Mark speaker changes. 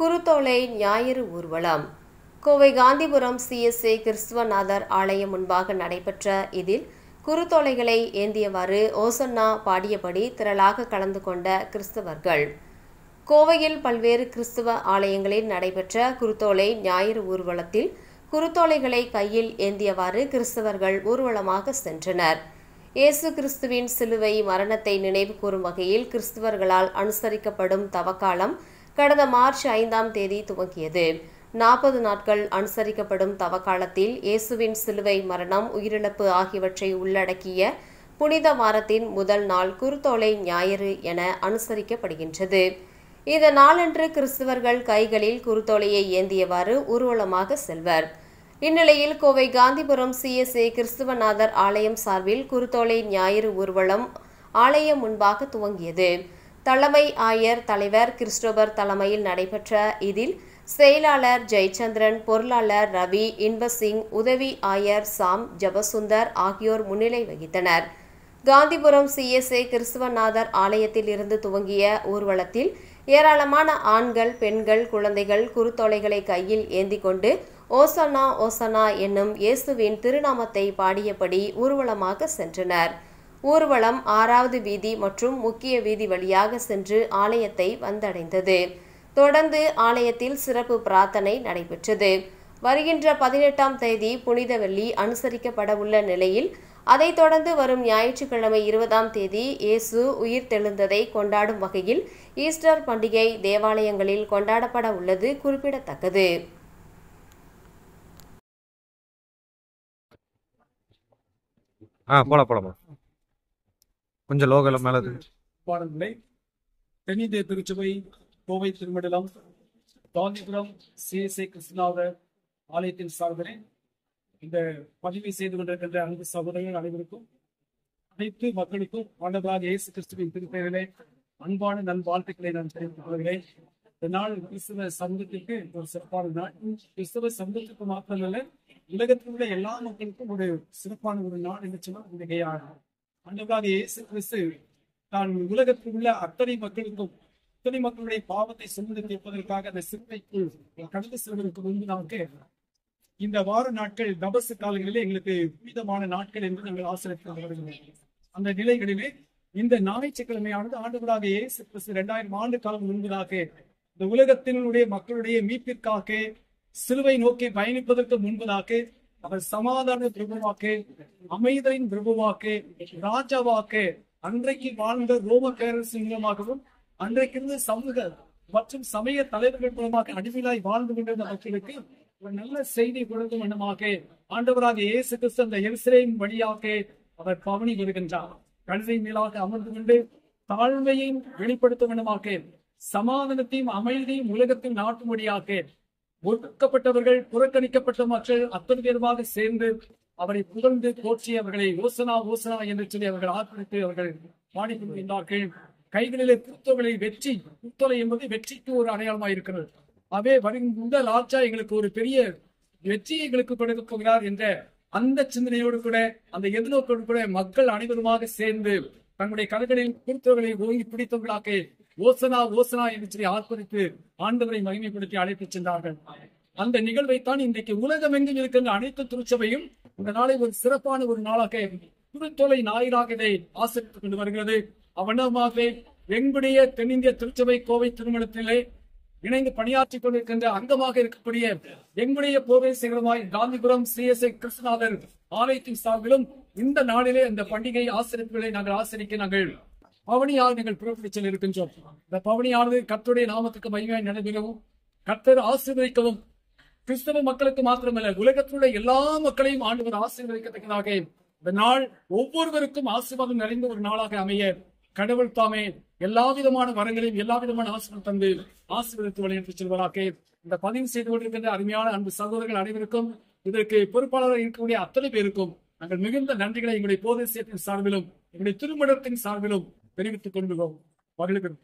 Speaker 1: குருத்தோலை ஞாயிறு ஊர்வலம். கோவை காந்திபுரம் CSA கிறிஸ்துவநாதர் ஆலயம் முன்பாக நடைபெற்ற இதில் குருத்தோலைகளை ஏந்தியவாறு ஓசன்னா பாடியபடி திரளாக கலந்து கொண்ட கிறிஸ்தவர்கள். கோவையில் பல்வேறு கிறிஸ்துவ ஆலயங்களில் நடைபெற்ற குருத்தோலை ஞாயிறு ஊர்வலத்தில் குருத்தோலைகளை கையில் ஏந்தியவாறு கிறிஸ்தவர்கள் ஊர்வலமாக சென்றனர். இயேசு கிறிஸ்துவின் சிலுவை மரணத்தை நினைவு கூறும் வகையில் கிறிஸ்தவர்களால் அனுசரிக்கப்படும் தவக்காலம் கடந்த மார்ச் 5ஆம் தேதி துவங்கியது. 40 நாட்கள் அனுசரிக்கப்படும் தவக்காலத்தில் இயேசுவின் சிலுவை மரணம், உயிரிழப்பு ஆகியவற்றை உள்ளடக்கிய புனித வாரத்தின் முதல் நாள் குருத்தோலை ஞாயிறு என அனுசரிக்கப்படுகின்றது. இந்த நாளன்று கிறிஸ்தவர்கள் கைகளில் குருத்தோலையை ஏந்தியவாறு ஊர்வலமாக செல்வர். இந்நிலையில் கோவை காந்திபுரம் CSA கிறிஸ்துவநாதர் ஆலயம் சார்பில் குருத்தோலை ஞாயிறு ஊர்வலம் ஆலயம் முன்பாக துவங்கியது. தலைமை ஆயர் தலைவர் கிறிஸ்டோபர் தலைமையில் நடைபெற்ற இதில் செயலாளர் ஜெயச்சந்திரன், பொருளாளர் ரவி, இன்பசிங், உதவி ஆயர் சாம், ஜபசுந்தர் ஆகியோர் முன்னிலை வகித்தனர். காந்திபுரம் CSA கிறிஸ்துவநாதர் ஆலயத்தில் இருந்து துவங்கிய ஊர்வலத்தில் ஏராளமான ஆண்கள், பெண்கள், குழந்தைகள் குருத்தோலைகளை கையில் ஏந்தி கொண்டு ஓசன்னா ஓசன்னா என்னும் இயேசுவின் திருநாமத்தை பாடியபடி ஊர்வலமாக சென்றனர். ஊர்வலம் 6வது வீதி மற்றும் முக்கிய வீதி வழியாக சென்று ஆலயத்தை வந்தடைந்தது. தொடர்ந்து ஆலயத்தில் சிறப்பு பிரார்த்தனை நடைபெற்றது. வருகின்ற 18ஆம் தேதி புனித வெள்ளி அனுசரிக்கப்பட உள்ள நிலையில் அதைத் தொடர்ந்து வரும் ஞாயிற்றுக்கிழமை 20ஆம் தேதி இயேசு உயிர்த்தெழுந்ததை கொண்டாடும் வகையில் ஈஸ்டர் பண்டிகை தேவாலயங்களில் கொண்டாடப்பட உள்ளது குறிப்பிடத்தக்கது.
Speaker 2: கொஞ்சம் லோகல மேல
Speaker 3: பாடல்களை தென்னிந்திய திருச்சபை, கோவை திருமண்டலம், காந்திபுரம் CSA கிறிஸ்துவநாதர் ஆலயத்தின் சார்பிலே இந்த பதிவை செய்து கொண்டிருக்கின்ற அன்பு சகோதரர்கள் அனைவருக்கும், அனைத்து மக்களுக்கும் ஆண்டவராகிய இயேசு கிறிஸ்துவின் திருப்பெயரிலே அன்பான நல்வாழ்த்துக்களை நான் தெரிவித்துக் கொள்கிறேன். இந்த நாள் கிறிஸ்துவ சமூகத்திற்கு ஒரு சிறப்பான நாள். கிறிஸ்தவ சமூகத்திற்கு மாத்திரமல்ல, உலகத்தில் உள்ள எல்லா மக்களுக்கும் ஒரு சிறப்பான ஒரு நாள் என்று சொன்னால் மிகையாகும். ஆண்டவராகிய இயேசு கிறிஸ்து தான் உலகத்தில் உள்ள அத்தனை மக்களுடைய பாவத்தை சுமந்து தீர்ப்பதற்காக அந்த சிலுவைக்குள் கடந்து செல்வதற்கு முன்பதாக இந்த வார நாட்கள் தபசு காலங்களிலே எங்களுக்கு புனிதமான நாட்கள் என்று நாங்கள் ஆசிரியர் வருகிறோம். அந்த நிலைகளிலே இந்த ஞாயிற்றுக்கிழமையானது ஆண்டவராகிய இயேசு கிறிஸ்து 2000 ஆண்டு காலம் முன்பதாக இந்த உலகத்தினுடைய மக்களுடைய மீட்பிற்காக சிலுவை நோக்கி பயணிப்பதற்கு முன்பதாக அவர் சமாதான பிரபுவாக்கு, அமைதியின் பிரபுவாக்கு, ராஜாவாக்கு, அன்றைக்கு வாழ்ந்த ரோம பேரரசு மூலமாகவும் அன்றைக்கிருந்து சமூக மற்றும் சமய தலைவர்கள் மூலமாக அடிமையாய் வாழ்ந்து கொண்டிருந்த மக்களுக்கு ஒரு நல்ல செய்தி கொடுக்கும் வண்ணமாக ஆண்டவராக இயேசு கிறிஸ்து அந்த எருசலேம் வழியாக அவர் பவனி வருகின்றார். கழுதை மேலாக அமர்ந்து கொண்டு தாழ்மையையும் வெளிப்படுத்தும் வண்ணமாக சமாதானத்தையும் அமைதியும் உலகத்தில் நாட்டும்படியாக ஒடுக்கப்பட்டவர்கள், புறக்கணிக்கப்பட்ட மக்கள் அத்தனை பேருமாக சேர்ந்து அவரை புகழ்ந்து போற்றி அவர்களை ஓசனா ஓசனா என்று சொல்லி அவர்கள் ஆர்ப்பரித்து அவர்கள் பாடிக்கொண்டிருந்தார்கள். கைகளிலே குருத்தோலை வெற்றி, குருத்தோலை என்பது வெற்றிக்கு ஒரு அடையாளமாக இருக்கிறது. அவே வருகின்ற ராஜா எங்களுக்கு ஒரு பெரிய வெற்றியை எங்களுக்கு கொடுக்க போகிறார் என்ற அந்த சிந்தனையோடு கூட, அந்த எதிர்நோக்கோடு கூட மக்கள் அனைவருமாக சேர்ந்து தங்களுடைய கலைகளில் குருத்தோலை ஓங்கி பிடித்தவர்களாக ஓசனா ஓசனா என்று சொல்லி ஆர்ப்பரித்து ஆண்டவரை மகிமைப்படுத்தி அழைத்து சென்றார்கள். அந்த நிகழ்வைத்தான் இன்றைக்கு உலகம் எங்கும் இருக்கின்ற அனைத்து திருச்சபையும் இந்த நாளை ஒரு சிறப்பான ஒரு நாளாக குருத்தோலை ஞாயிறாக இதை ஆசரித்துக் கொண்டு வருகிறது. அவனமாக எங்களுடைய தென்னிந்திய திருச்சபை கோவை திருமணத்திலே இணைந்து பணியாற்றிக் கொண்டிருக்கின்ற அங்கமாக இருக்கக்கூடிய எங்களுடைய கோவை சிகரமாய் காந்திபுரம் CSA கிறிஸ்துவநாதர் ஆலயத்தின் சார்பிலும் இந்த நாளிலே இந்த பண்டிகை ஆசிரியர்களை நாங்கள் ஆசிரிக்க நாங்கள் பவனியாக நீங்கள் புறப்பட்டு இருக்கின்றோம். இந்த பவனியானது கர்த்தருடைய நாமத்துக்கு மகிமையாய் நடைபெறவும், கர்த்தர் ஆசீர்வதிக்கவும், கிறிஸ்தவ மக்களுக்கு மாத்திரமல்ல உலகத்தில் உள்ள எல்லா மக்களையும் ஆண்டவர் ஆசீர்வதிக்கத்தக்கதாக இந்த நாள் ஒவ்வொருவருக்கும் ஆசீர்வாதம் நிறைந்த ஒரு நாளாக அமைய கடவுள் தாமே எல்லா விதமான வரங்களையும் எல்லா விதமான ஆசீர்வாதம் தந்து ஆசீர்வதித்து வழிநடத்தி செல்வதாக இந்த பதிவு செய்து கொண்டிருக்கின்ற அருமையான அன்பு சகோதரர்கள் அனைவருக்கும், இதற்கு பொறுப்பாளராக இருக்கக்கூடிய அத்தனை பேருக்கும் நாங்கள் மிகுந்த நன்றிகளை எங்களுடைய போதேசியத்தின் சார்பிலும் எங்களுடைய திருமணத்தின் சார்பிலும் தெரிவித்துக் கொள்கிறோம். மகிழ்கிறோம்.